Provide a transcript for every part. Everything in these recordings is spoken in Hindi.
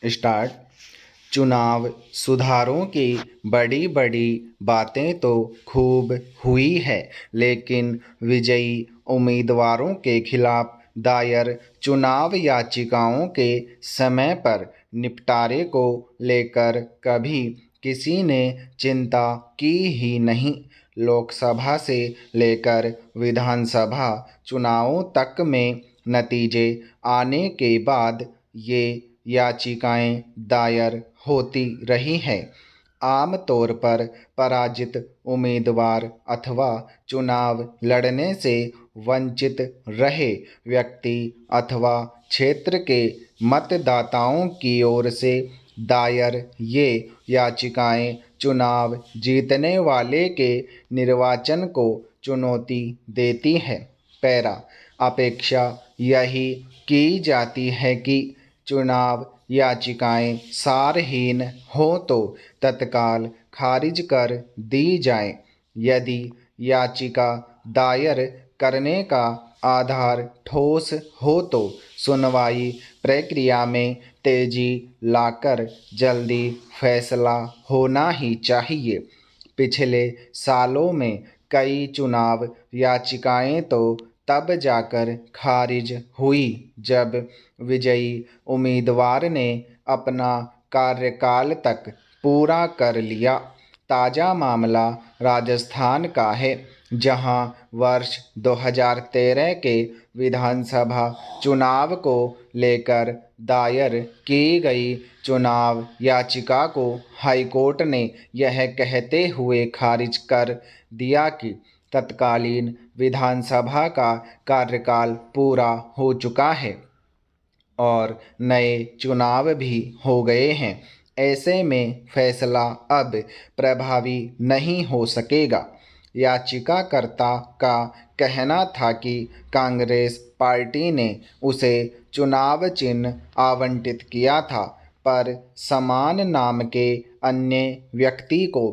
स्टार्ट। चुनाव सुधारों की बड़ी बड़ी बातें तो खूब हुई है, लेकिन विजयी उम्मीदवारों के खिलाफ दायर चुनाव याचिकाओं के समय पर निपटारे को लेकर कभी किसी ने चिंता की ही नहीं। लोकसभा से लेकर विधानसभा चुनावों तक में नतीजे आने के बाद ये याचिकाएं दायर होती रही हैं। आम तौर पर पराजित उम्मीदवार अथवा चुनाव लड़ने से वंचित रहे व्यक्ति अथवा क्षेत्र के मतदाताओं की ओर से दायर ये याचिकाएं चुनाव जीतने वाले के निर्वाचन को चुनौती देती है। पैरा। अपेक्षा यही की जाती है कि चुनाव याचिकाएं सारहीन हो तो तत्काल खारिज कर दी जाएं। यदि याचिका दायर करने का आधार ठोस हो तो सुनवाई प्रक्रिया में तेजी लाकर जल्दी फैसला होना ही चाहिए। पिछले सालों में कई चुनाव याचिकाएं तो तब जाकर खारिज हुई जब विजयी उम्मीदवार ने अपना कार्यकाल तक पूरा कर लिया। ताज़ा मामला राजस्थान का है, जहां वर्ष 2013 के विधानसभा चुनाव को लेकर दायर की गई चुनाव याचिका को हाईकोर्ट ने यह कहते हुए खारिज कर दिया कि तत्कालीन विधानसभा का कार्यकाल पूरा हो चुका है और नए चुनाव भी हो गए हैं। ऐसे में फैसला अब प्रभावी नहीं हो सकेगा। याचिकाकर्ता का कहना था कि कांग्रेस पार्टी ने उसे चुनाव चिन्ह आवंटित किया था, पर समान नाम के अन्य व्यक्ति को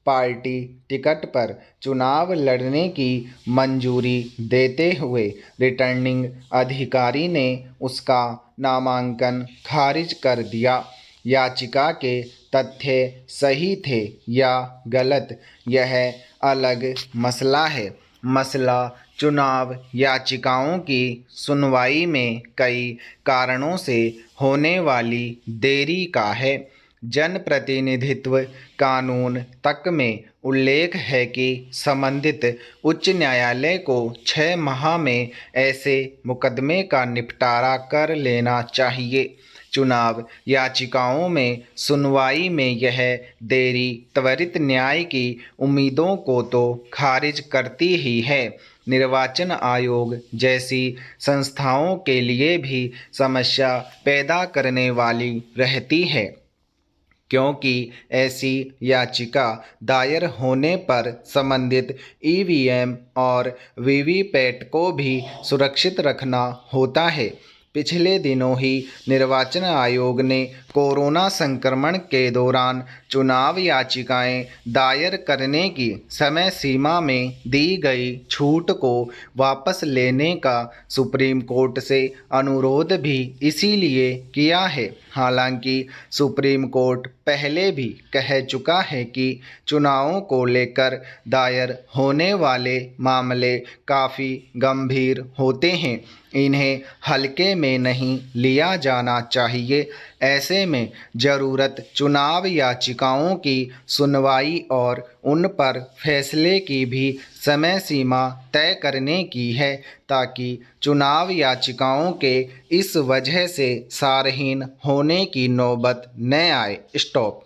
पार्टी टिकट पर चुनाव लड़ने की मंजूरी देते हुए रिटर्निंग अधिकारी ने उसका नामांकन खारिज कर दिया। याचिका के तथ्य सही थे या गलत, यह अलग मसला है। मसला चुनाव याचिकाओं की सुनवाई में कई कारणों से होने वाली देरी का है। जनप्रतिनिधित्व कानून तक में उल्लेख है कि संबंधित उच्च न्यायालय को 6 माह में ऐसे मुकदमे का निपटारा कर लेना चाहिए। चुनाव याचिकाओं में सुनवाई में यह देरी त्वरित न्याय की उम्मीदों को तो खारिज करती ही है, निर्वाचन आयोग जैसी संस्थाओं के लिए भी समस्या पैदा करने वाली रहती है, क्योंकि ऐसी याचिका दायर होने पर संबंधित ईवीएम और वीवीपैट को भी सुरक्षित रखना होता है। पिछले दिनों ही निर्वाचन आयोग ने कोरोना संक्रमण के दौरान चुनाव याचिकाएं दायर करने की समय सीमा में दी गई छूट को वापस लेने का सुप्रीम कोर्ट से अनुरोध भी इसीलिए किया है। हालांकि सुप्रीम कोर्ट पहले भी कह चुका है कि चुनावों को लेकर दायर होने वाले मामले काफ़ी गंभीर होते हैं, इन्हें हल्के में नहीं लिया जाना चाहिए। ऐसे में ज़रूरत चुनाव याचिकाओं की सुनवाई और उन पर फैसले की भी समय सीमा तय करने की है, ताकि चुनाव याचिकाओं के इस वजह से सारहीन होने की नौबत न आए। स्टॉप।